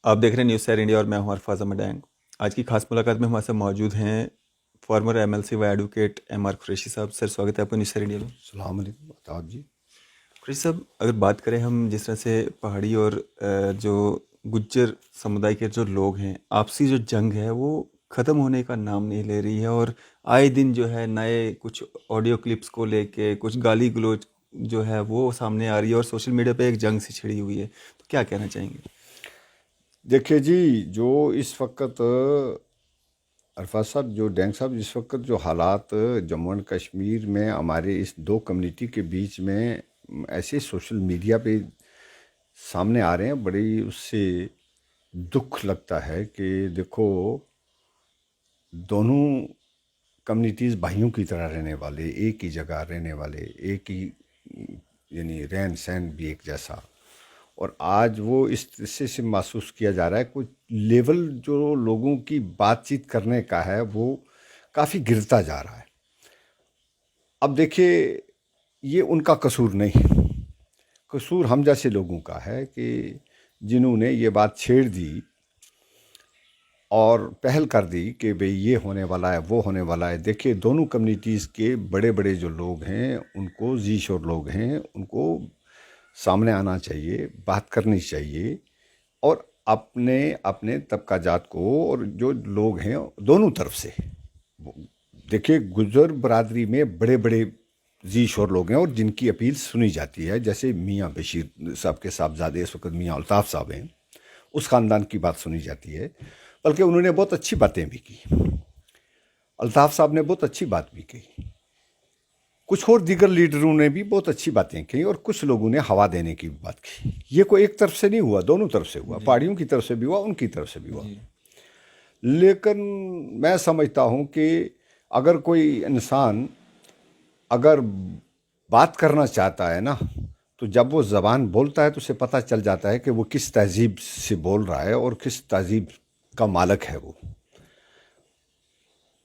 آپ دیکھ رہے ہیں نیوز سیر انڈیا اور میں ہوں عرفاظ احمد ڈینگ۔ آج کی خاص ملاقات میں ہمارے ساتھ موجود ہیں فارمر ایم ایل سی و ایڈوکیٹ ایم آر قریشی صاحب۔ سر سواگت ہے آپ کو نیوز سیر انڈیا میں۔ السلام علیکم آداب جی۔ قریشی صاحب، اگر بات کریں ہم جس طرح سے پہاڑی اور جو گجر سمودائے کے جو لوگ ہیں، آپسی جو جنگ ہے وہ ختم ہونے کا نام نہیں لے رہی ہے، اور آئے دن جو ہے نئے کچھ آڈیو کلپس کو لے کے کچھ گالی گلوچ جو ہے وہ سامنے آ رہی ہے، اور سوشل میڈیا پہ ایک جنگ سی چھڑی ہوئی ہے، تو کیا کہنا چاہیں گے؟ دیکھیے جی، جو اس وقت عرفات صاحب، جو ڈینگ صاحب، اس وقت جو حالات جموں اینڈ کشمیر میں ہمارے اس دو کمیونٹی کے بیچ میں ایسے سوشل میڈیا پہ سامنے آ رہے ہیں، بڑی اس سے دکھ لگتا ہے کہ دیکھو، دونوں کمیونٹیز بھائیوں کی طرح رہنے والے، ایک ہی جگہ رہنے والے، ایک ہی یعنی رہن سہن بھی ایک جیسا، اور آج وہ اس طرح سے محسوس کیا جا رہا ہے کچھ لیول جو لوگوں کی بات چیت کرنے کا ہے وہ کافی گرتا جا رہا ہے۔ اب دیکھیے، یہ ان کا قصور نہیں، قصور ہم جیسے لوگوں کا ہے کہ جنہوں نے یہ بات چھیڑ دی اور پہل کر دی کہ بھئی یہ ہونے والا ہے، وہ ہونے والا ہے۔ دیکھیے، دونوں کمیونٹیز کے بڑے بڑے جو لوگ ہیں، ان کو ذیش اور لوگ ہیں، ان کو سامنے آنا چاہیے، بات کرنی چاہیے، اور اپنے اپنے طبقہ جات کو، اور جو لوگ ہیں دونوں طرف سے، دیکھیے گجر برادری میں بڑے بڑے ذی شور لوگ ہیں اور جن کی اپیل سنی جاتی ہے، جیسے میاں بشیر صاحب کے صاحبزادے اس وقت میاں الطاف صاحب ہیں، اس خاندان کی بات سنی جاتی ہے، بلکہ انہوں نے بہت اچھی باتیں بھی کی، الطاف صاحب نے بہت اچھی بات بھی کہی، کچھ اور دیگر لیڈروں نے بھی بہت اچھی باتیں کہیں، اور کچھ لوگوں نے ہوا دینے کی بات کی۔ یہ کوئی ایک طرف سے نہیں ہوا، دونوں طرف سے ہوا، جی پہاڑیوں کی طرف سے بھی ہوا، ان کی طرف سے بھی ہوا۔ جی لیکن میں سمجھتا ہوں کہ اگر کوئی انسان اگر بات کرنا چاہتا ہے نا، تو جب وہ زبان بولتا ہے تو اسے پتہ چل جاتا ہے کہ وہ کس تہذیب سے بول رہا ہے اور کس تہذیب کا مالک ہے وہ۔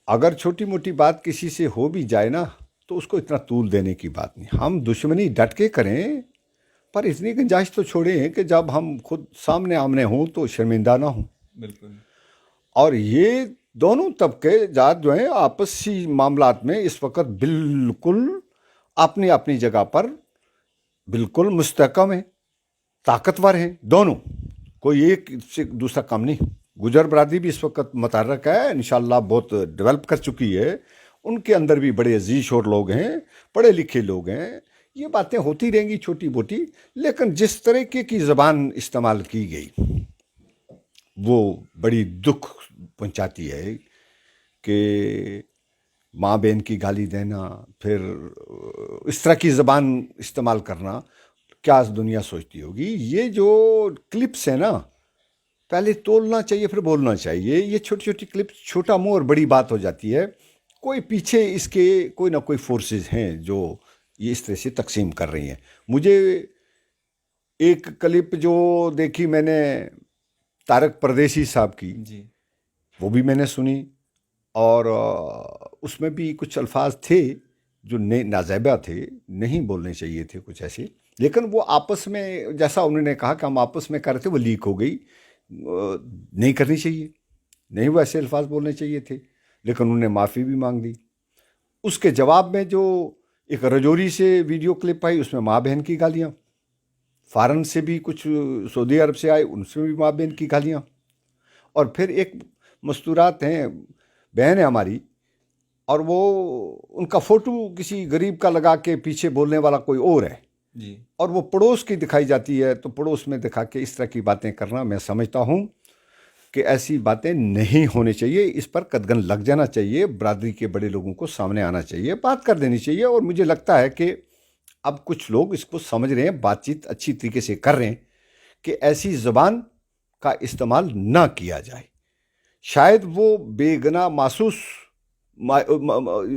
اگر چھوٹی موٹی بات کسی سے ہو بھی جائے نا، تو اس کو اتنا طول دینے کی بات نہیں، ہم دشمنی ڈٹ کے کریں، پر اتنی گنجائش تو چھوڑیں کہ جب ہم خود سامنے آمنے ہوں تو شرمندہ نہ ہوں۔ بالکل اور یہ دونوں طبقے جات جو ہیں آپسی معاملات میں اس وقت بالکل اپنی اپنی جگہ پر بالکل مستحکم ہیں، طاقتور ہیں دونوں، کوئی ایک سے دوسرا کم نہیں۔ گجر برادری بھی اس وقت متحرک ہے، انشاءاللہ بہت ڈیولپ کر چکی ہے، ان کے اندر بھی بڑے عزیز شور لوگ ہیں، پڑھے لکھے لوگ ہیں، یہ باتیں ہوتی رہیں گی چھوٹی موٹی، لیکن جس طریقے کی زبان استعمال کی گئی وہ بڑی دکھ پہنچاتی ہے کہ ماں بہن کی گالی دینا، پھر اس طرح کی زبان استعمال کرنا، کیا دنیا سوچتی ہوگی۔ یہ جو کلپس ہیں نا، پہلے تولنا چاہیے پھر بولنا چاہیے، یہ چھوٹی چھوٹی کلپس چھوٹا منہ اور بڑی بات ہو جاتی ہے، کوئی پیچھے اس کے کوئی نہ کوئی فورسز ہیں جو یہ اس طرح سے تقسیم کر رہی ہیں۔ مجھے ایک کلپ جو دیکھی میں نے طارق پردیسی صاحب کی، جی وہ بھی میں نے سنی، اور اس میں بھی کچھ الفاظ تھے جو نازیبہ تھے، نہیں بولنے چاہیے تھے کچھ ایسے، لیکن وہ آپس میں جیسا انہوں نے کہا کہ ہم آپس میں کر رہے تھے وہ لیک ہو گئی، نہیں کرنی چاہیے، نہیں وہ ایسے الفاظ بولنے چاہیے تھے، لیکن انہوں نے معافی بھی مانگ لی۔ اس کے جواب میں جو ایک رجوری سے ویڈیو کلپ آئی، اس میں ماں بہن کی گالیاں، فارن سے بھی کچھ سعودی عرب سے آئے، ان سے بھی ماں بہن کی گالیاں، اور پھر ایک مستورات ہیں، بہن ہے ہماری، اور وہ ان کا فوٹو کسی غریب کا لگا کے پیچھے بولنے والا کوئی اور ہے، جی اور وہ پڑوس کی دکھائی جاتی ہے، تو پڑوس میں دکھا کے اس طرح کی باتیں کرنا، میں سمجھتا ہوں کہ ایسی باتیں نہیں ہونی چاہیے، اس پر قدغن لگ جانا چاہیے، برادری کے بڑے لوگوں کو سامنے آنا چاہیے، بات کر دینی چاہیے، اور مجھے لگتا ہے کہ اب کچھ لوگ اس کو سمجھ رہے ہیں، بات چیت اچھی طریقے سے کر رہے ہیں کہ ایسی زبان کا استعمال نہ کیا جائے۔ شاید وہ بے گناہ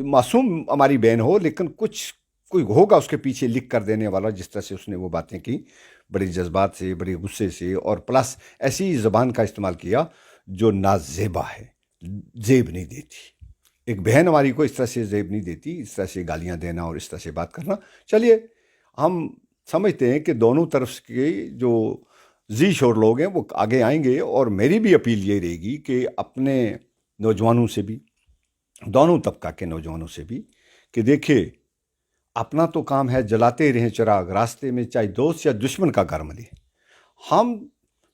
معصوم ہماری بہن ہو، لیکن کچھ کوئی ہوگا اس کے پیچھے لکھ کر دینے والا، جس طرح سے اس نے وہ باتیں کی، بڑے جذبات سے، بڑے غصے سے، اور پلس ایسی زبان کا استعمال کیا جو نازیبا ہے، زیب نہیں دیتی۔ ایک بہن ہماری کو اس طرح سے زیب نہیں دیتی، اس طرح سے گالیاں دینا اور اس طرح سے بات کرنا۔ چلیے، ہم سمجھتے ہیں کہ دونوں طرف کے جو زی شور لوگ ہیں وہ آگے آئیں گے. اور میری بھی اپیل یہ رہے گی کہ اپنے نوجوانوں سے بھی, دونوں طبقہ کے نوجوانوں سے بھی, کہ دیکھے اپنا تو کام ہے جلاتے رہیں چراغ راستے میں, چاہے دوست یا دشمن کا گھر ملے. ہم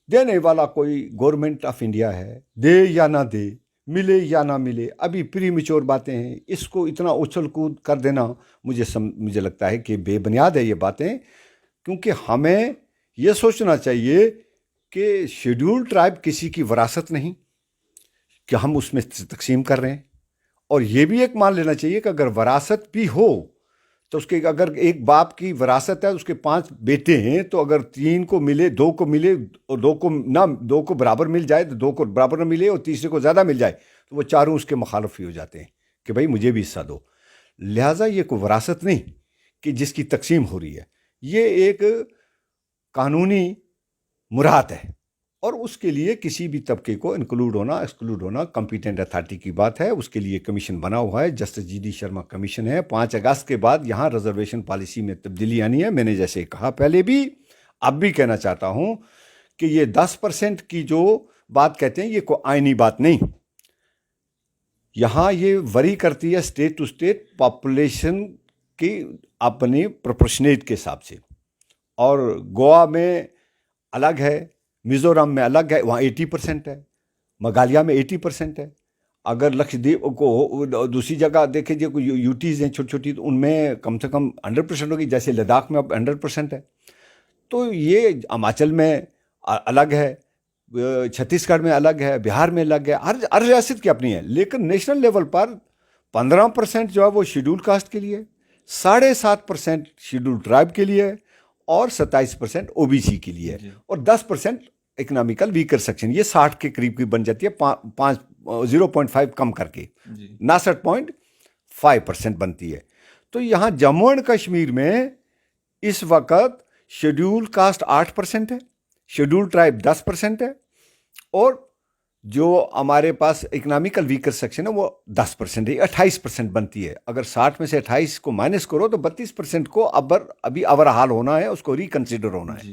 دینے والا کوئی گورنمنٹ آف انڈیا ہے, دے یا نہ دے, ملے یا نہ ملے, ابھی پری میچور باتیں ہیں. اس کو اتنا اچھل کود کر دینا مجھے لگتا ہے کہ بے بنیاد ہے یہ باتیں. کیونکہ ہمیں یہ سوچنا چاہیے کہ شیڈول ٹرائب کسی کی وراثت نہیں کہ ہم اس میں تقسیم کر رہے ہیں. اور یہ بھی ایک مان لینا چاہیے کہ اگر وراثت بھی ہو تو اس کے, اگر ایک باپ کی وراثت ہے اس کے 5 بیٹے ہیں, تو اگر 3 کو ملے, 2 کو ملے اور 2 کو برابر مل جائے تو 2 کو برابر نہ ملے اور تیسرے کو زیادہ مل جائے تو وہ چاروں اس کے مخالف ہی ہو جاتے ہیں کہ بھائی مجھے بھی حصہ دو. لہٰذا یہ کوئی وراثت نہیں کہ جس کی تقسیم ہو رہی ہے, یہ ایک قانونی مراد ہے. اور اس کے لیے کسی بھی طبقے کو انکلوڈ ہونا ایکسکلوڈ ہونا کمپیٹنٹ اتھارٹی کی بات ہے. اس کے لیے کمیشن بنا ہوا ہے, justice G D Sharma commission ہے. 5 اگست کے بعد یہاں ریزرویشن پالیسی میں تبدیلی آنی ہے. میں نے جیسے کہا پہلے بھی, اب بھی کہنا چاہتا ہوں کہ یہ 10% کی جو بات کہتے ہیں یہ کوئی آئینی بات نہیں. یہاں یہ وری کرتی ہے اسٹیٹ ٹو اسٹیٹ پاپولیشن کی اپنے پروپورشنیٹ کے حساب سے. اور گوا میں الگ ہے, میزورم میں الگ ہے, وہاں 80% ہے, میگھالیہ میں 80% ہے. اگر لکشدیپ کو دوسری جگہ دیکھیں جو یوٹیز ہیں چھوٹی چھوٹی, تو ان میں کم سے کم 100% ہوگی, جیسے لداخ میں اب 100% ہے. تو یہ ہماچل میں الگ ہے, چھتیس گڑھ میں الگ ہے, بہار میں الگ ہے, ہر ریاست کی اپنی ہے. لیکن نیشنل لیول پر 15% جو ہے وہ شیڈول کاسٹ کے لیے, 7.5% شیڈول ٹرائب کے لیے, اور 27% او بی سی کے لیے, اور 10% اکنامیکل ویکر سیکشن. یہ 60 کے قریب کی بن جاتی ہے, 0.5 کم کر کے 69.5% بنتی ہے. تو یہاں جموں اینڈ کشمیر میں اس وقت شیڈول کاسٹ 8% ہے, شیڈول ٹرائب 10% ہے, اور جو ہمارے پاس اکنامیکل ویکر سیکشن ہے وہ 10% ہے, 28% بنتی ہے. اگر 60 میں سے 28 کو مائنس کرو تو 32% کو ابھی حال ہونا ہے, اس کو ریکنسیڈر ہونا ہے.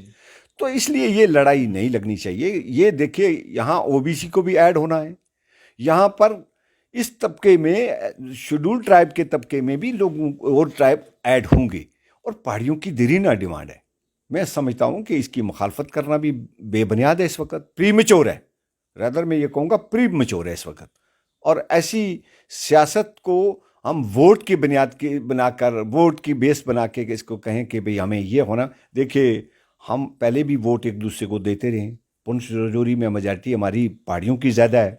تو اس لیے یہ لڑائی نہیں لگنی چاہیے. یہ دیکھیے یہاں او بی سی کو بھی ایڈ ہونا ہے, یہاں پر اس طبقے میں شیڈول ٹرائب کے طبقے میں بھی لوگوں اور ٹرائب ایڈ ہوں گے. اور پہاڑیوں کی دیرینہ ڈیمانڈ ہے. میں سمجھتا ہوں کہ اس کی مخالفت کرنا بھی بے بنیاد ہے, اس وقت پری میچور ہے. رادر میں یہ کہوں گا پری میچور ہے اس وقت. اور ایسی سیاست کو ہم ووٹ کی بنیاد کی بنا کر, ووٹ کی بیس بنا کے اس کو کہیں کہ بھئی ہمیں یہ ہونا. دیکھیے ہم پہلے بھی ووٹ ایک دوسرے کو دیتے رہے. پنچ رجوری میں میجارٹی ہماری پہاڑیوں کی زیادہ ہے,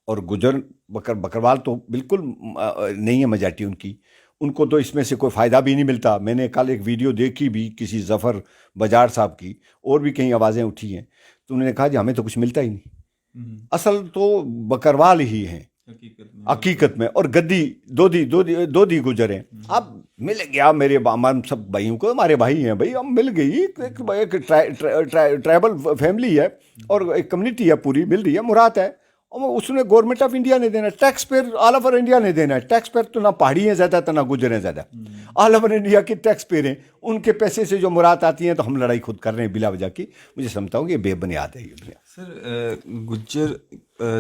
اور گجر بکروال تو بالکل نہیں ہے میجارٹی ان کی. ان کو تو اس میں سے کوئی فائدہ بھی نہیں ملتا. میں نے کل ایک ویڈیو دیکھی بھی کسی ظفر بجار صاحب کی, اور بھی کئی آوازیں اٹھی ہیں, تو انہوں نے کہا جی ہمیں تو کچھ ملتا ہی نہیں. اصل تو بکروال ہی ہیں حقیقت میں, اور گدی دو دی گجر ہیں. اب مل گیا میرے ہم سب بھائیوں کو, ہمارے بھائی ہیں بھائی, اب مل گئی ایک ٹرائبل فیملی ہے اور ایک کمیونٹی ہے پوری مل رہی ہے, مراد ہے. اور اس نے گورنمنٹ آف انڈیا نے دینا ہے, tax payer all over India نے دینا ہے. ٹیکس پیئر تو نہ پہاڑی ہیں زیادہ تو نہ گجر ہیں زیادہ, آل اوور انڈیا کے ٹیکس پیئر ہیں. ان کے پیسے سے جو مراد آتی ہیں تو ہم لڑائی خود کر رہے ہیں بلا وجہ کی. مجھے سمجھتا ہوں کہ یہ بے بنیاد ہے. یہ سر گجر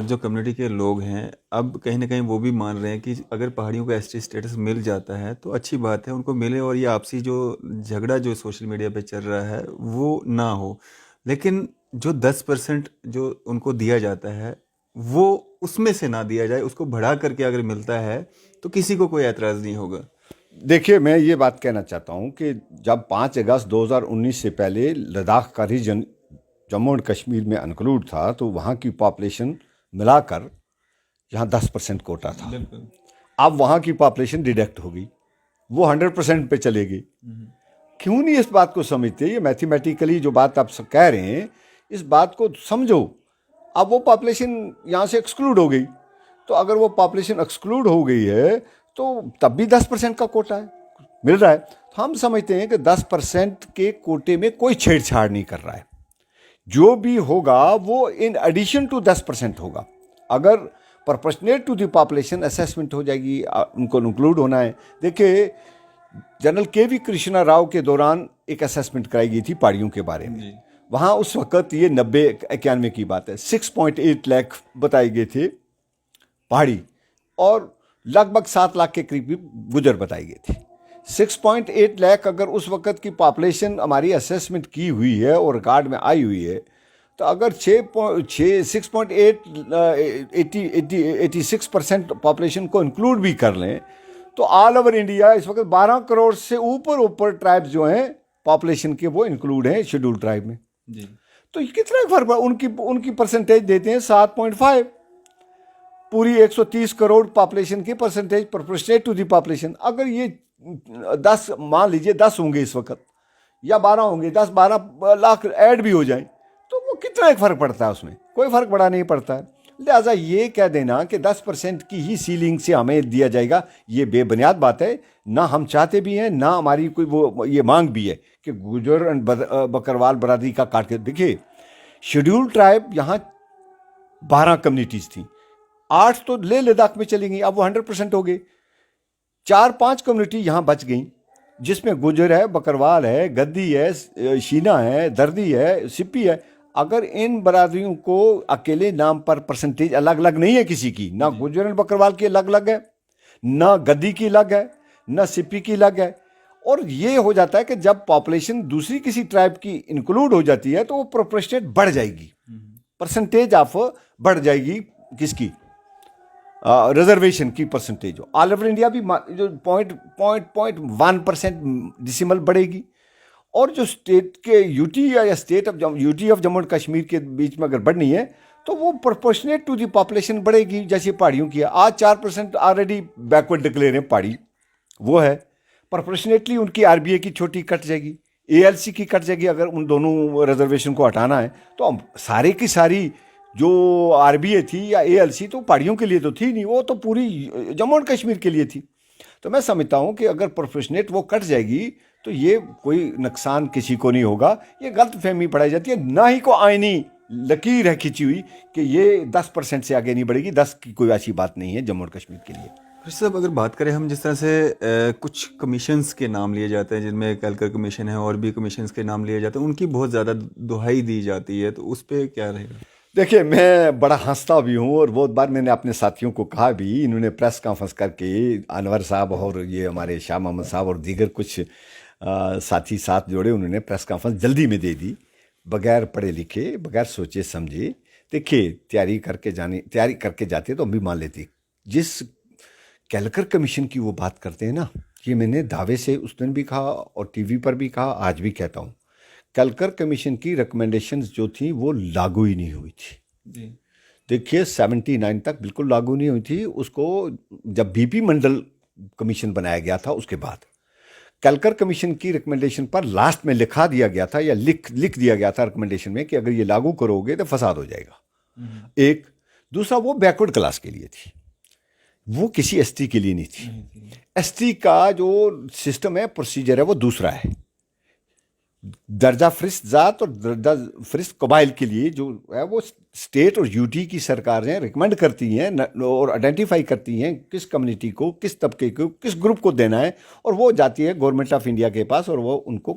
جو کمیونٹی کے لوگ ہیں اب کہیں نہ کہیں وہ بھی مان رہے ہیں کہ اگر پہاڑیوں کو ایس ٹی اسٹیٹس مل جاتا ہے تو اچھی بات ہے, ان کو ملے, اور یہ آپسی جو جھگڑا جو سوشل میڈیا پہ چل رہا ہے وہ نہ ہو. لیکن جو 10% جو ان کو دیا جاتا ہے وہ اس میں سے نہ دیا جائے, اس کو بڑھا کر کے اگر ملتا ہے تو کسی کو کوئی اعتراض نہیں ہوگا. دیکھیے میں یہ بات کہنا چاہتا ہوں کہ جب 5 اگست 2019 سے پہلے لداخ کا ریجن جموں اینڈ کشمیر میں انکلوڈ تھا تو وہاں کی پاپولیشن ملا کر یہاں 10% کوٹا تھا. اب وہاں کی پاپولیشن ڈیڈکٹ ہو گئی, وہ 100% پہ چلے گی. کیوں نہیں اس بات کو سمجھتے؟ یہ میتھمیٹیکلی جو بات آپ کہہ رہے ہیں اس بات کو سمجھو. اب وہ پاپولیشن یہاں سے ایکسکلوڈ ہو گئی, تو اگر وہ پاپولیشن ایکسکلوڈ ہو گئی ہے تو تب بھی 10% کا کوٹا ہے مل رہا ہے. تو ہم سمجھتے ہیں کہ 10% کے کوٹے میں کوئی چھیڑ چھاڑ نہیں کر رہا ہے. جو بھی ہوگا وہ ان ایڈیشن ٹو 10% ہوگا. اگر proportionate to the population assessment ہو جائے گی, ان کو انکلوڈ ہونا ہے. دیکھیے جنرل کے وی کرشنا راؤ کے دوران ایک اسیسمنٹ کرائی گئی تھی پہاڑیوں کے بارے میں, وہاں اس وقت یہ 90-91 کی بات ہے 6.8 لاکھ بتائے گئے تھے پہاڑی اور لگ بھگ 7 لاکھ کے قریب گجر بتائی گئی تھی. 6.8 لاکھ اگر اس وقت کی پاپولیشن ہماری اسیسمنٹ کی ہوئی ہے اور ریکارڈ میں آئی ہوئی ہے تو اگر 86% پاپولیشن کو انکلوڈ بھی کر لیں تو آل اوور انڈیا اس وقت 12 کروڑ سے اوپر ٹرائبز جو ہیں پاپولیشن کے وہ انکلوڈ ہیں شیڈول ٹرائب میں. تو یہ کتنا فرق ہے. ان کی پرسنٹیج دیتے ہیں 7.5 پوری 130 کروڑ پاپولیشن کی percentage proportionate to the population. اگر یہ 10 مان لیجئے 10 ہوں گے اس وقت یا 12 ہوں گے 10-12 لاکھ ایڈ بھی ہو جائیں تو وہ کتنا ایک فرق پڑتا ہے. اس میں کوئی فرق بڑا نہیں پڑتا ہے. لہٰذا یہ کہہ دینا کہ 10% کی ہی سیلنگ سے ہمیں دیا جائے گا یہ بے بنیاد بات ہے. نہ ہم چاہتے بھی ہیں نہ ہماری کوئی وہ یہ مانگ بھی ہے کہ گجر اینڈ بکروال برادری کا کاٹ کے. دیکھیے شیڈول ٹرائب یہاں 12 کمیونٹیز تھیں 8 تو لے لداخ میں چلی گئیں اب وہ 100% ہو گئے. 4-5 کمیونٹی یہاں بچ گئیں جس میں گجر ہے بکروال ہے گدی ہے شینا ہے دردی ہے سپی ہے. اگر ان برادریوں کو اکیلے نام پر پرسنٹیج الگ الگ نہیں ہے کسی کی نہ گجر اینڈ بکروال کی الگ الگ ہے نہ گدی کی الگ ہے نہ سپی کی الگ ہے. اور یہ ہو جاتا ہے کہ جب پاپولیشن دوسری کسی ٹرائب کی انکلوڈ ہو جاتی ہے تو وہ پروپورشنیٹ بڑھ جائے گی پرسنٹیج آف بڑھ جائے گی کس کی ریزرویشن کی پرسنٹیج. آل اوور انڈیا بھی جو 0.1% ڈیسیمل بڑھے گی. اور جو اسٹیٹ کے UT of Jammu and Kashmir کے بیچ میں اگر بڑھنی ہے تو وہ پروپورشنیٹ ٹو دی پاپولیشن بڑھے گی جیسے پہاڑیوں کی ہے. آج 4% آلریڈی بیکورڈ ڈکلیئر ہیں پہاڑی وہ ہے پروپورشنیٹلی ان کی آر بی اے کی چھوٹی کٹ جائے گی اے ایل سی کی کٹ جائے گی. اگر ان دونوں ریزرویشن کو ہٹانا ہے تو سارے کی ساری جو آر بی اے تھی یا اے ایل سی تو پہاڑیوں کے لیے تو تھی نہیں وہ تو پوری جموں اینڈ کشمیر کے لیے تھی. تو میں سمجھتا ہوں کہ اگر پروپورشنیٹ وہ کٹ جائے گی تو یہ کوئی نقصان کسی کو نہیں ہوگا. یہ غلط فہمی پڑھائی جاتی ہے نہ ہی کو آئینی لکیر ہے کھینچی ہوئی کہ یہ 10% سے آگے نہیں بڑھے گی. 10 کی کوئی ایسی بات نہیں ہے جموں اینڈ کشمیر کے لیے. صاحب اگر بات کریں ہم جس طرح سے کچھ کمیشنز کے نام لیے جاتے ہیں جن میں کیلکر کمیشن ہے اور بھی کمیشنز کے نام لیے جاتے ہیں ان کی بہت زیادہ دہائی دی جاتی ہے تو اس پہ کیا رہے گا؟ دیکھیں میں بڑا ہنستا بھی ہوں اور بہت بار میں نے اپنے ساتھیوں کو کہا بھی انہوں نے پریس کانفرنس کر کے انور صاحب اور یہ ہمارے شاہ محمد صاحب اور دیگر کچھ ساتھی ساتھ جوڑے انہوں نے پریس کانفرنس جلدی میں دے دی بغیر پڑھے لکھے بغیر سوچے سمجھے. دیکھیے تیاری کر کے جاتے تو ہم بھی مان لیتے. جس کیلکر کمیشن کی وہ بات کرتے ہیں نا یہ میں نے دعوے سے اس دن بھی کہا اور ٹی وی پر بھی کہا آج بھی کہتا ہوں کیلکر کمیشن کی ریکمنڈیشنز جو تھیں وہ لاگو ہی نہیں ہوئی تھی. دیکھیے 79 تک بالکل لاگو نہیں ہوئی تھی. اس کو جب بی پی منڈل کمیشن بنایا گیا تھا اس کے بعد کیلکر کمیشن کی ریکمنڈیشن پر لاسٹ میں لکھا دیا گیا تھا یا لکھ دیا گیا تھا ریکمنڈیشن میں کہ اگر یہ لاگو کرو گے تو فساد ہو جائے گا. ایک دوسرا وہ بیکورڈ کلاس کے لیے تھی وہ کسی ایس ٹی کے لیے نہیں تھی. ایس ٹی کا جو سسٹم ہے پروسیجر ہے وہ دوسرا ہے. درجہ فرست ذات اور درجہ فرست قبائل کے لیے جو ہے وہ اسٹیٹ اور یو ٹی کی سرکاریں ریکمینڈ کرتی ہیں اور آئیڈینٹیفائی کرتی ہیں کس کمیونٹی کو کس طبقے کو کس گروپ کو دینا ہے اور وہ جاتی ہے گورنمنٹ آف انڈیا کے پاس اور وہ ان کو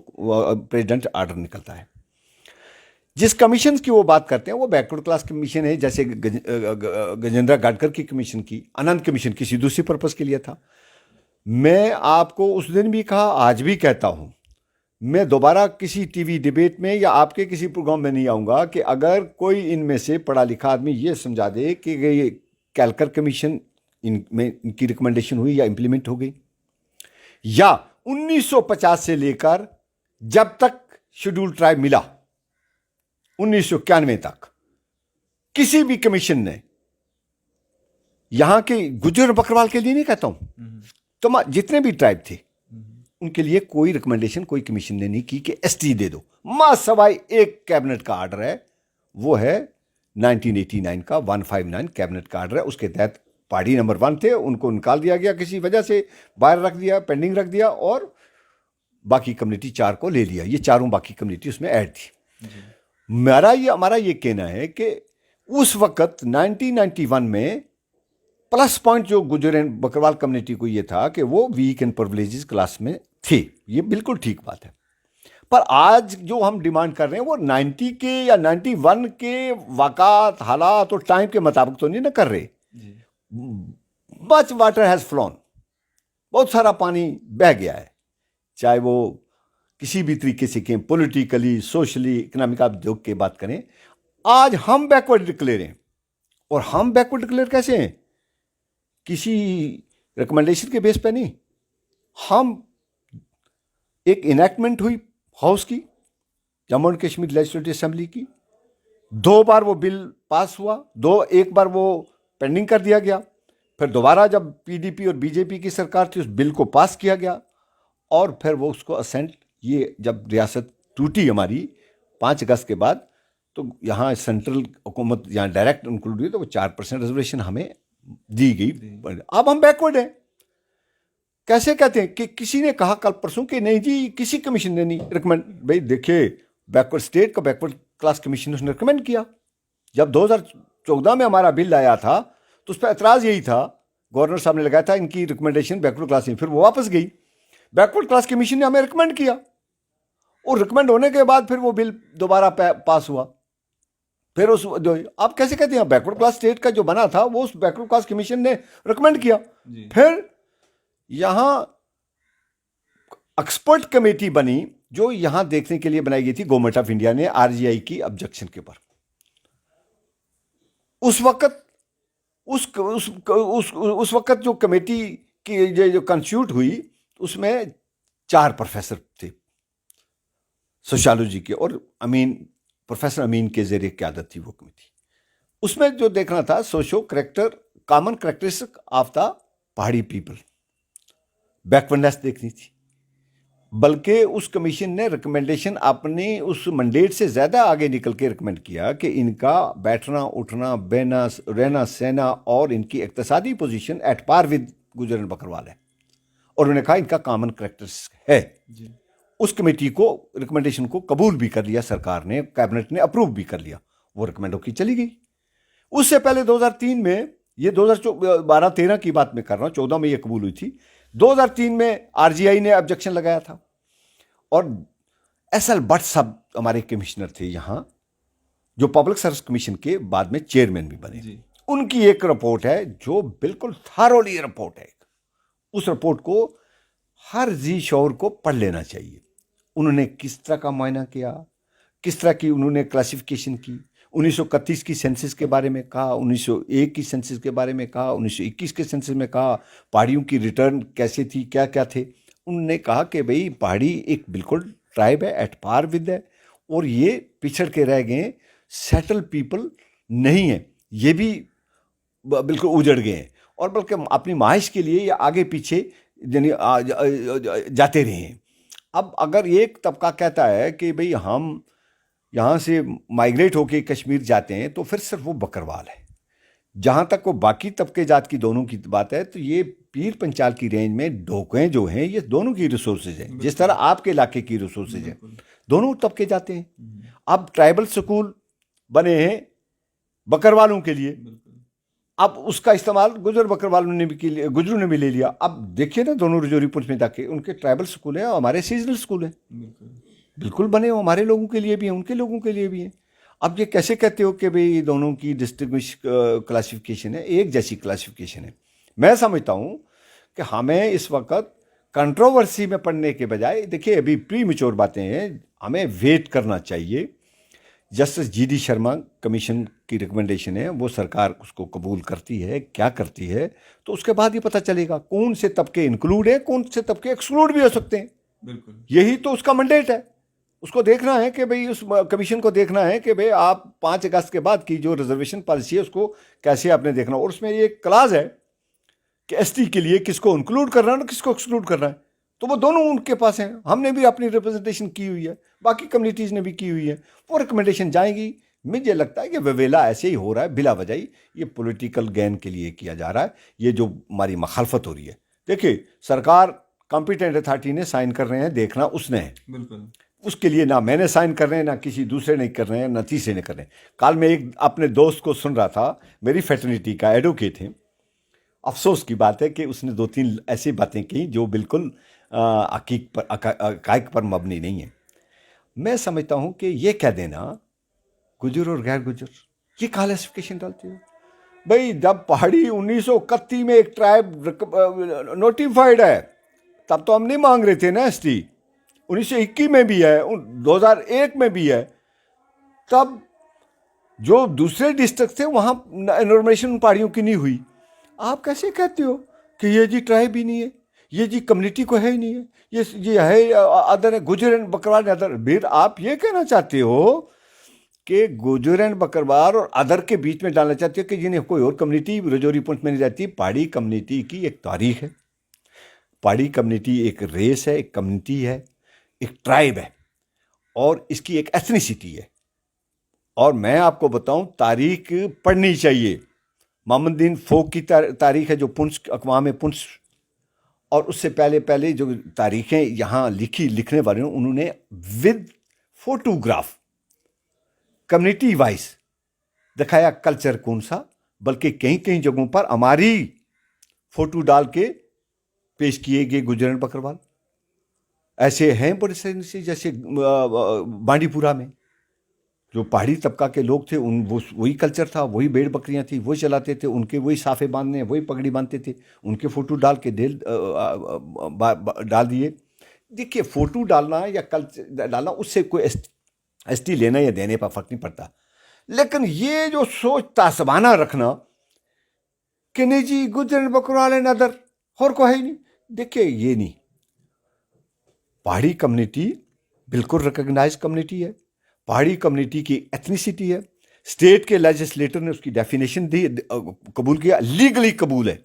پریزیڈنٹ آرڈر نکلتا ہے. جس کمیشن کی وہ بات کرتے ہیں وہ بیکورڈ کلاس کمیشن ہے جیسے گجیندرا گڈکر کی کمیشن کی آنند کمیشن کسی دوسری پرپس کے لیے تھا. میں آپ کو اس دن بھی کہا آج بھی کہتا ہوں میں دوبارہ کسی ٹی وی ڈیبیٹ میں یا آپ کے کسی پروگرام میں نہیں آؤں گا کہ اگر کوئی ان میں سے پڑھا لکھا آدمی یہ سمجھا دے کہ یہ کیلکر کمیشن ان کی ریکمنڈیشن ہوئی یا امپلیمنٹ ہو گئی یا 1950 سے لے کر جب تک شیڈول ٹرائب ملا 1991 تک کسی بھی کمیشن نے یہاں کے گجر بکروال کے لیے نہیں کہتا ہوں تو جتنے بھی ٹرائب تھے ان کے لیے کوئی ریکمنڈیشن کوئی کمیشن نے نہیں کی کہ ایس ٹی دے دو ماں سوائے ایک کیبنٹ کا آرڈر ہے وہ ہے 1989 کا 159 کیبنٹ کا آرڈر ہے. اس کے تحت پہاڑی نمبر 1 تھے ان کو نکال دیا گیا کسی وجہ سے باہر رکھ دیا پینڈنگ رکھ دیا اور باقی کمیونٹی 4 کو لے لیا. یہ چاروں باقی کمیونٹی اس میں ایڈ تھی. ہمارا یہ کہنا ہے کہ اس وقت 1991 میں پلس پوائنٹ جو گجر اینڈ بکروال کمیونٹی کو یہ تھا کہ وہ ویک اینڈ پرولیجز کلاس میں تھے. یہ بالکل ٹھیک بات ہے. پر آج جو ہم ڈیمانڈ کر رہے ہیں وہ 90 کے یا 91 کے واقعات، حالات اور ٹائم کے مطابق تو نہیں نہ کر رہے. مچ واٹر ہیز فلون، بہت سارا پانی بہہ گیا ہے، چاہے وہ کسی بھی طریقے سے کہیں، پولیٹیکلی، سوشلی، اکنامک، آپ جو کے بات کریں. آج ہم بیکورڈ ڈکلیئر ہیں، اور ہم بیکورڈ ڈکلیئر کیسے ہیں؟ کسی ریکمنڈیشن کے بیس پہ نہیں. ہم ایک انیکٹمنٹ ہوئی ہاؤس کی، Jammu and Kashmir legislative assembly کی، 2 بار وہ بل پاس ہوا، ایک بار وہ پینڈنگ کر دیا گیا، پھر دوبارہ جب پی ڈی پی اور بی جے پی کی سرکار تھی اس بل کو پاس کیا گیا، اور پھر وہ اس کو اسینٹ، یہ جب ریاست ٹوٹی ہماری 5 اگست کے بعد، تو یہاں سینٹرل حکومت یہاں ڈائریکٹ انکلوڈ ہوئی، تو وہ 4% ریزرویشن ہمیں دی گئی. اب ہم بیکورڈ ہیں. کیسے کہتے ہیں کہ کسی نے کہا کل پرسوں کہ نہیں جی کسی کمیشن نے نہیں ریکمینڈ. بھائی دیکھیے، بیکورڈ اسٹیٹ کا بیکورڈ کلاس کمیشن اس نے ریکمینڈ کیا. جب 2014 میں ہمارا بل آیا تھا تو اس پہ اعتراض یہی تھا، گورنر صاحب نے لگایا تھا ان کی ریکمنڈیشن بیکورڈ کلاس میں، پھر وہ واپس گئی. بیکورڈ کلاس کمیشن نے ہمیں ریکمینڈ کیا، اور ریکمینڈ ہونے کے بعد پھر وہ بل دوبارہ پاس ہوا. پھر آپ کیسے کہتے ہیں بیکورڈ کلاس اسٹیٹ کا جو بنا تھا وہ اس بیکورڈ کلاس کمیشن نے ریکمینڈ کیا. پھر یہاں ایکسپرٹ کمیٹی بنی جو یہاں دیکھنے کے لیے بنائی گئی تھی گورنمنٹ آف انڈیا نے آر جی آئی کی آبجیکشن کے اوپر. اس وقت جو کمیٹی کی جو کنسٹیٹیوٹ ہوئی اس میں 4 پروفیسر تھے سوشالوجی کے، اور پروفیسر امین کے زیر قیادت تھی وہ کمیٹی. اس میں جو دیکھنا تھا socio character, common characteristic of the پہاڑی پیپل، بیکورڈنیس دیکھنی تھی. بلکہ اس کمیشن نے ریکمنڈیشن اپنی اس منڈیٹ سے زیادہ آگے نکل کے ریکمینڈ کیا کہ ان کا بیٹھنا، اٹھنا، بہنا، رہنا، سہنا اور ان کی اقتصادی position at par with Gujjar and Bakarwal ہے، اور انہوں نے کہا ان کا کامن کریکٹرسٹک ہے. اس کمیٹی کو ریکمنڈیشن کو قبول بھی کر لیا سرکار نے، کیبنٹ نے اپروو بھی کر لیا، وہ ریکمینڈ ہو کے چلی گئی. اس سے پہلے 2003 میں، یہ 2012-13 کی بات میں کر رہا ہوں، 14 میں یہ قبول ہوئی تھی. 2003 میں آر جی آئی نے آبجیکشن لگایا تھا، اور ایس ایل بٹ صاحب ہمارے کمشنر تھے یہاں، جو پبلک سروس کمیشن کے بعد میں چیئرمین بھی بنے. ان کی ایک رپورٹ ہے جو بالکل تھارولی رپورٹ ہے. اس رپورٹ کو ہر ذی شعور کو پڑھ لینا چاہیے. انہوں نے کس طرح کا معائنہ کیا، کس طرح کی انہوں نے کلاسیفیکیشن کی، 1931 کی سینسس کے بارے میں کہا، 1901 کی سینسس کے بارے میں کہا، 1921 کے سینسس میں کہا، پہاڑیوں کی ریٹرن کیسے تھی، کیا کیا تھے. انہوں نے کہا کہ بھئی پہاڑی ایک بالکل ٹرائب ہے، ایٹ پار ود ہے، اور یہ پچھڑ کے رہ گئے، سیٹل پیپل نہیں ہیں، یہ بھی بالکل اجڑ گئے ہیں، اور بلکہ اپنی معاش کے لیے یہ آگے پیچھے یعنی جاتے رہے ہیں. اب اگر ایک طبقہ کہتا ہے کہ بھئی ہم یہاں سے مائیگریٹ ہو کے کشمیر جاتے ہیں، تو پھر صرف وہ بکروال ہے. جہاں تک وہ باقی طبقے جات کی دونوں کی بات ہے، تو یہ پیر پنچال کی رینج میں ڈھوکیں جو ہیں یہ دونوں کی ریسورسز ہیں، جس طرح آپ کے علاقے کی ریسورسز ہیں، دونوں طبقے جاتے ہیں. اب ٹرائبل سکول بنے ہیں بکروالوں کے لیے، اب اس کا استعمال گجر بکروالوں نے بھی گجروں نے بھی لے لیا. اب دیکھیے نا دونوں رجوری پنچ میں جا کے ان کے ٹرائبل سکول ہیں، ہمارے سیزنل سکول ہیں، بالکل بنے ہو، ہمارے لوگوں کے لیے بھی ہیں، ان کے لوگوں کے لیے بھی ہیں. اب یہ کیسے کہتے ہو کہ بھئی دونوں کی ڈسٹنگوش کلاسیفیکیشن ہے، ایک جیسی کلاسیفیکیشن ہے؟ میں سمجھتا ہوں کہ ہمیں اس وقت کنٹروورسی میں پڑنے کے بجائے، دیکھیے ابھی پری میچور باتیں ہیں، ہمیں ویٹ کرنا چاہیے. Justice G D Sharma commission کی ریکمنڈیشن ہے، وہ سرکار اس کو قبول کرتی ہے، کیا کرتی ہے، تو اس کے بعد یہ پتہ چلے گا کون سے طبقے انکلوڈ ہیں، کون سے طبقے ایکسکلوڈ بھی ہو سکتے ہیں. بالکل یہی تو اس کا منڈیٹ ہے. اس کو دیکھنا ہے کہ بھئی اس کمیشن کو دیکھنا ہے کہ بھئی آپ 5 اگست کے بعد کی جو ریزرویشن پالیسی ہے اس کو کیسے آپ نے دیکھنا. اور اس میں یہ کلاز ہے کہ ایس ٹی کے لیے کس کو انکلوڈ کرنا ہے اور کس کو ایکسکلوڈ کرنا ہے، تو وہ دونوں ان کے پاس ہیں. ہم نے بھی اپنی ریپرزنٹیشن کی ہوئی ہے، باقی کمیونٹیز نے بھی کی ہوئی ہے، وہ ریکمنڈیشن جائیں گی. مجھے لگتا ہے کہ وویلا ایسے ہی ہو رہا ہے بلا وجہ، یہ پولیٹیکل گین کے لیے کیا جا رہا ہے، یہ جو ہماری مخالفت ہو رہی ہے. دیکھیے سرکار کمپیٹنٹ اتھارٹی نے سائن کر رہے ہیں، دیکھنا اس نے ہے، بالکل اس کے لیے نہ میں نے سائن کر رہے ہیں، نہ کسی دوسرے نے کر رہے ہیں، نہ تیسرے نے کر رہے ہیں. کل میں ایک اپنے دوست کو سن رہا تھا، میری فیٹرنیٹی کا ایڈوکیٹ ہیں. افسوس کی بات ہے کہ اس نے 2-3 ایسی باتیں کہیں جو بالکل حقائق پر مبنی نہیں ہیں. میں سمجھتا ہوں کہ یہ کہہ دینا گجر اور غیر گجر یہ کلاسیفیکیشن ڈالتے ہو. بھائی جب پہاڑی 1931 میں ایک ٹرائب نوٹیفائڈ ہے تب تو ہم نہیں مانگ رہے تھے نا ایس ٹی. 1921 میں بھی ہے, 2001 میں بھی ہے. تب جو دوسرے ڈسٹرکٹ تھے وہاں انورمیشن پہاڑیوں کی نہیں ہوئی. آپ کیسے کہتے ہو کہ یہ جی ٹرائب ہی نہیں ہے, یہ جی کمیونٹی کو ہے ہی نہیں ہے, یہ ہے ادر ہے, گجر اینڈ بکروال ادر. پھر آپ یہ کہنا چاہتے ہو کہ گجر اینڈ بکروال اور ادر کے بیچ میں ڈالنا چاہتے ہو کہ جنہیں کوئی اور کمیونٹی رجوری پونچھ میں نہیں رہتی. پہاڑی کمیونٹی کی ایک تاریخ ہے, پہاڑی کمیونٹی ایک ریس ہے, ایک کمیونٹی ہے, ایک ٹرائب ہے, اور اس کی ایک ایتھنیسٹی ہے. اور میں آپ کو بتاؤں تاریخ پڑھنی چاہیے. محمد الدین فوق کی تاریخ ہے جو پنچ اقوام پنچ, اور اس سے پہلے جو تاریخیں یہاں لکھنے والے ہیں انہوں نے ود فوٹوگراف کمیونٹی وائز دکھایا کلچر کون سا, بلکہ کہیں جگہوں پر ہماری فوٹو ڈال کے پیش کیے گئے گجر اینڈ بکروال. ایسے ہیں بڑے سے جیسے بانڈی پورہ میں جو پہاڑی طبقہ کے لوگ تھے وہی کلچر تھا, وہی بھیڑ بکریاں تھیں, وہ چلاتے تھے, ان کے وہی صافے باندھنے, وہی پگڑی باندھتے تھے, ان کے فوٹو ڈال کے ڈال دیے. دیکھیے فوٹو ڈالنا یا کلچر ڈالنا اس سے کوئی ایس ٹی لینا یا دینے پر فرق نہیں پڑتا, لیکن یہ جو سوچ تعصبانہ رکھنا کہ نہیں جی گجر اینڈ بکروال اینڈ ادر اور کو ہے ہی نہیں. دیکھیے یہ نہیں, پہاڑی کمیونٹی بالکل ریکگنائز کمیونٹی ہے, پہاڑی کمیونٹی کی ایتھنیسٹی ہے. اسٹیٹ کے لیجسلیٹر نے اس کی ڈیفینیشن دی, قبول کیا, لیگلی قبول ہے.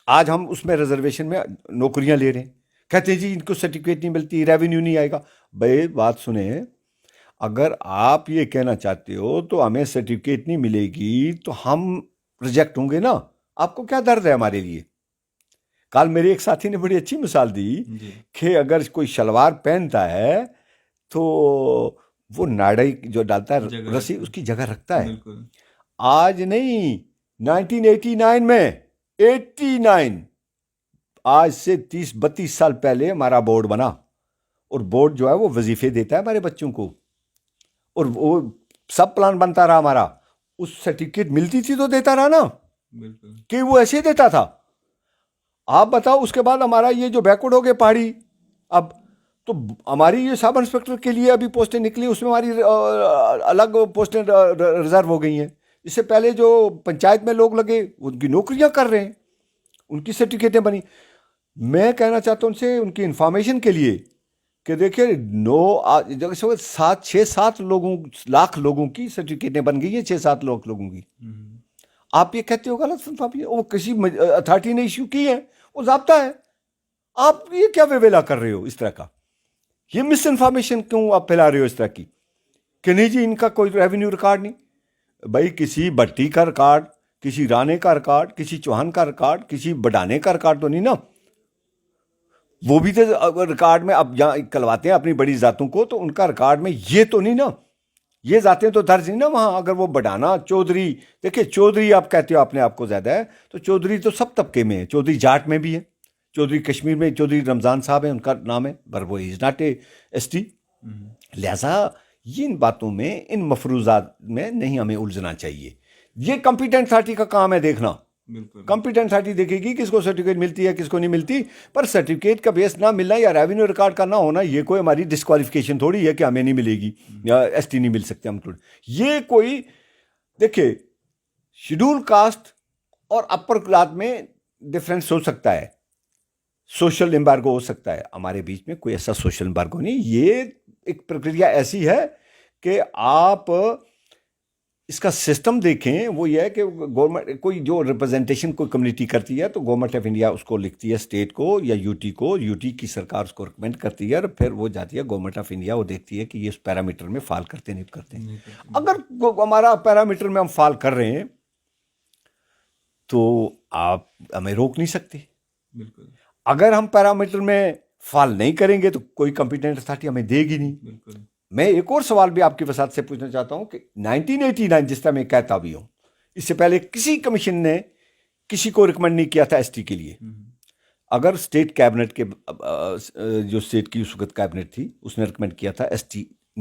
آج ہم اس میں ریزرویشن میں نوکریاں لے رہے ہیں, کہتے ہیں جی ان کو سرٹیفکیٹ نہیں ملتی, ریونیو نہیں آئے گا. بھائی بات سنیں, اگر آپ یہ کہنا چاہتے ہو تو ہمیں سرٹیفکیٹ نہیں ملے گی تو ہم ریجیکٹ ہوں گے نا. آپ کو کیا درد ہے ہمارے لیے؟ کل میرے ایک ساتھی نے بڑی اچھی مثال دی کہ اگر کوئی شلوار پہنتا ہے تو وہ ناڑی جو ڈالتا ہے رسی اس کی جگہ رکھتا ہے. آج نہیں, 1989 میں 89 آج سے 30-32 سال پہلے ہمارا بورڈ بنا, اور بورڈ جو ہے وہ وظیفے دیتا ہے ہمارے بچوں کو, اور وہ سب پلان بنتا رہا ہمارا. اس سرٹیفکیٹ ملتی تھی تو دیتا رہا نا, کہ وہ ایسے دیتا تھا. آپ بتاؤ اس کے بعد ہمارا یہ جو بیکورڈ ہو گئے پہاڑی, اب تو ہماری یہ سب انسپیکٹر کے لیے ابھی پوسٹیں نکلی, اس میں ہماری الگ پوسٹیں ریزرو ہو گئی ہیں. اس سے پہلے جو پنچایت میں لوگ لگے ان کی نوکریاں کر رہے ہیں, ان کی سرٹیفکیٹیں بنی. میں کہنا چاہتا ہوں ان سے, ان کی انفارمیشن کے لیے, کہ دیکھیں 7 لاکھ لوگوں کی سرٹیفکیٹیں بن گئی ہیں, 6-7 لاکھ لوگوں کی. آپ یہ کہتے ہو غلط انفارمیشن, وہ کسی اتھارٹی نے ایشو کی ہے, وہ ضابطہ ہے. آپ یہ کیا ویلا کر رہے ہو اس طرح کا؟ یہ مس انفارمیشن کیوں آپ پھیلا رہے ہو اس طرح کی کہ نہیں جی ان کا کوئی ریونیو ریکارڈ نہیں؟ بھائی کسی بٹی کا ریکارڈ, کسی رانے کا ریکارڈ, کسی چوہان کا ریکارڈ, کسی بڈانے کا ریکارڈ تو نہیں نا. وہ بھی تو ریکارڈ میں اب جہاں کلواتے ہیں اپنی بڑی ذاتوں کو, تو ان کا ریکارڈ میں یہ تو نہیں نا, یہ ذاتیں تو درج نہیں نا وہاں. اگر وہ بڈانا چودھری, دیکھیں چودھری آپ کہتے ہو اپنے آپ کو زیادہ ہے, تو چودھری تو سب طبقے میں ہے. چودھری جاٹ میں بھی ہے, چودھری کشمیر میں چودھری رمضان صاحب ہیں, ان کا نام ہے, پر وہ is not A S T. لہذا یہ ان باتوں میں, ان مفروضات میں نہیں ہمیں الجھنا چاہیے. یہ کمپیٹنٹ اتھارٹی کا کام ہے دیکھنا. کمپیٹنٹ اتھارٹی دیکھے گی کس کو سرٹیفکیٹ ملتی ہے کس کو نہیں ملتی. پر سرٹیفکیٹ کا بیس نہ ملنا یا ریونیو ریکارڈ کا نہ ہونا یہ کوئی ہماری ڈسکوالیفیکیشن تھوڑی ہے کہ ہمیں نہیں ملے گی یا ایس ٹی نہیں مل سکتے ہم. یہ کوئی دیکھے شیڈول کاسٹ اور اپر کلاس میں ڈفرینس ہو سکتا ہے, سوشل امبارگو ہو سکتا ہے, ہمارے بیچ میں کوئی ایسا سوشل امبارگو نہیں. یہ ایک پرکریا ایسی ہے کہ آپ اس کا سسٹم دیکھیں, وہ یہ ہے کہ گورنمنٹ کوئی جو ریپرزنٹیشن کوئی کمیونٹی کرتی ہے تو گورنمنٹ آف انڈیا اس کو لکھتی ہے اسٹیٹ کو یا یو ٹی کی سرکار اس کو ریکمینڈ کرتی ہے, اور پھر وہ جاتی ہے گورنمنٹ آف انڈیا, وہ دیکھتی ہے کہ یہ اس پیرامیٹر میں فال کرتے نہیں کرتے. اگر ہمارا پیرامیٹر میں ہم فال کر رہے ہیں تو آپ ہمیں روک نہیں سکتے. بالکل. اگر ہم پیرامیٹر میں فال نہیں کریں گے تو کوئی کمپیٹنٹ اتھارٹی ہمیں دے گی نہیں. بالکل. میں ایک اور سوال بھی آپ کی وسعت سے پوچھنا چاہتا ہوں کہ 1989 جس طرح میں کہتا بھی ہوں, اس سے پہلے کسی کمیشن نے کسی کو ریکمینڈ نہیں کیا تھا ایس ٹی کے لیے. اگر اسٹیٹ کیبنٹ کے جو اسٹیٹ کی اس وقت کیبنٹ تھی اس نے ریکمینڈ کیا تھا ایس ٹی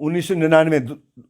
1999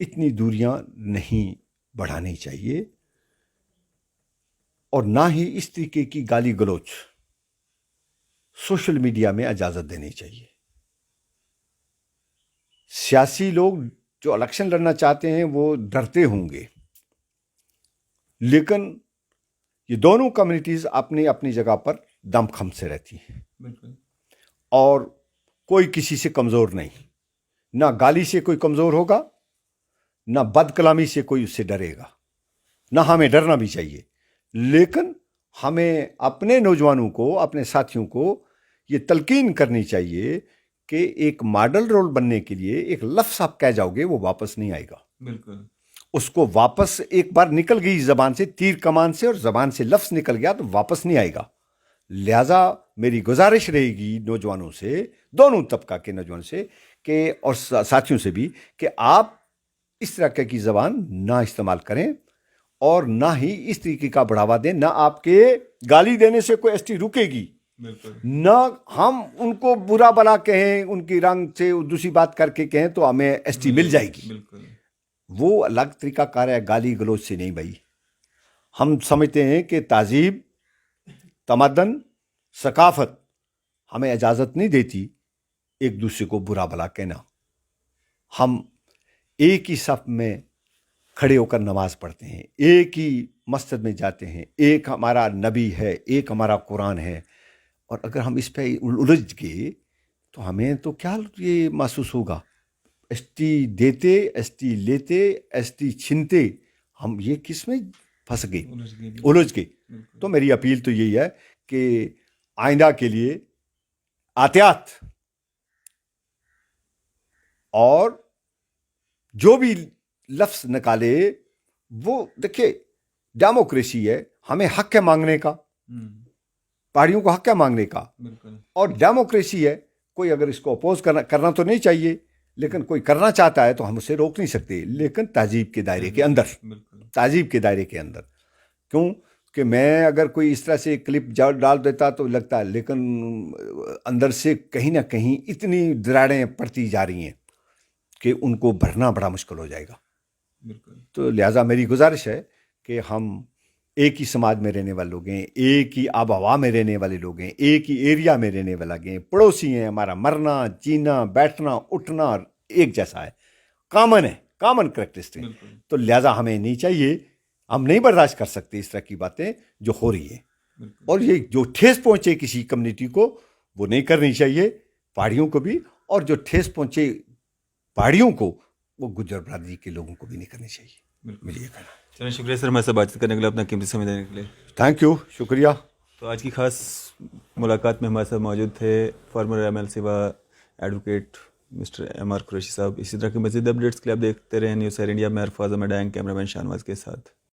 اتنی دوریاں نہیں بڑھانی چاہیے اور نہ ہی اس طریقے کی گالی گلوچ سوشل میڈیا میں اجازت دینی چاہیے. سیاسی لوگ جو الیکشن لڑنا چاہتے ہیں وہ ڈرتے ہوں گے، لیکن یہ دونوں کمیونٹیز اپنی اپنی جگہ پر دم خم سے رہتی ہیں بالکل. اور کوئی کسی سے کمزور نہیں. نہ گالی سے کوئی کمزور ہوگا، نہ بد کلامی سے کوئی اس سے ڈرے گا. نہ ہمیں ڈرنا بھی چاہیے، لیکن ہمیں اپنے نوجوانوں کو، اپنے ساتھیوں کو یہ تلقین کرنی چاہیے کہ ایک ماڈل رول بننے کے لیے ایک لفظ آپ کہہ جاؤ گے وہ واپس نہیں آئے گا. بالکل. اس کو واپس ایک بار نکل گئی زبان سے، تیر کمان سے، اور زبان سے لفظ نکل گیا تو واپس نہیں آئے گا. لہذا میری گزارش رہے گی نوجوانوں سے، دونوں طبقہ کے نوجوانوں سے کہ اور ساتھیوں سے بھی، کہ آپ اس طرح کی زبان نہ استعمال کریں اور نہ ہی اس طریقے کا بڑھاوا دیں. نہ آپ کے گالی دینے سے کوئی ایس ٹی رکے گی، بالکل. نہ ہم ان کو برا بلا کہیں، ان کی رنگ سے دوسری بات کر کے کہیں تو ہمیں ایس ٹی مل جائے گی. بالکل. وہ الگ طریقہ کار ہے، گالی گلوچ سے نہیں بھائی. ہم سمجھتے ہیں کہ تہذیب، تمدن، ثقافت ہمیں اجازت نہیں دیتی ایک دوسرے کو برا بلا کہنا. ہم ایک ہی صف میں کھڑے ہو کر نماز پڑھتے ہیں، ایک ہی مسجد میں جاتے ہیں، ایک ہمارا نبی ہے، ایک ہمارا قرآن ہے. اور اگر ہم اس پہ الجھ گئے تو ہمیں تو کیا یہ محسوس ہوگا؟ ایس ٹی دیتے، ایس ٹی لیتے، ایس ٹی چھنتے، ہم یہ کس میں پھنس گئے، الجھ گئے. تو میری اپیل تو یہی ہے کہ آئندہ کے لیے احتیاط، اور جو بھی لفظ نکالے وہ دیکھیے، ڈیموکریسی ہے، ہمیں حق ہے مانگنے کا، پارٹیوں کو حق ہے مانگنے کا. بالکل. اور ڈیموکریسی ہے، کوئی اگر اس کو اپوز کرنا تو نہیں چاہیے، لیکن کوئی کرنا چاہتا ہے تو ہم اسے روک نہیں سکتے، لیکن تہذیب کے دائرے کے اندر. بالکل. تہذیب کے دائرے کے اندر. کیوں کہ میں اگر کوئی اس طرح سے کلپ ڈال دیتا تو لگتا ہے، لیکن اندر سے کہیں نہ کہیں اتنی دراڑیں پڑتی جا رہی ہیں کہ ان کو بھرنا بڑا مشکل ہو جائے گا. بالکل. تو لہٰذا میری گزارش ہے کہ ہم ایک ہی سماج میں رہنے والے لوگ ہیں، ایک ہی آب و ہوا میں رہنے والے لوگ ہیں، ایک ہی ایریا میں رہنے والے لوگ ہیں، پڑوسی ہیں. ہمارا مرنا، جینا، بیٹھنا، اٹھنا ایک جیسا ہے، کامن ہے، کامن کریکٹرسٹک. تو لہٰذا ہمیں نہیں چاہیے، ہم نہیں برداشت کر سکتے اس طرح کی باتیں جو ہو رہی ہیں. اور یہ جو ٹھیس پہنچے کسی کمیونٹی کو وہ نہیں کرنی چاہیے، پہاڑیوں کو بھی. اور جو ٹھیس پہنچے پہاڑیوں کو وہ گجر برادری کے لوگوں کو بھی نہیں کرنی چاہیے. مجھے یہ کہنا. چلیں، شکریہ سر ہمارے ساتھ بات چیت کرنے کے لیے، اپنا قیمتی سمے دینے کے لیے. تھینک یو، شکریہ. تو آج کی خاص ملاقات میں ہمارے ساتھ موجود تھے فارمر ایم ایل سی و advocate mister M R Qureshi صاحب. اسی طرح کی مزید اپڈیٹس کے لیے آپ دیکھتے رہیں نیوز ایئر انڈیا. میں عرفاظ احمد ڈینگ، کیمرہ مین شاہنواز کے ساتھ.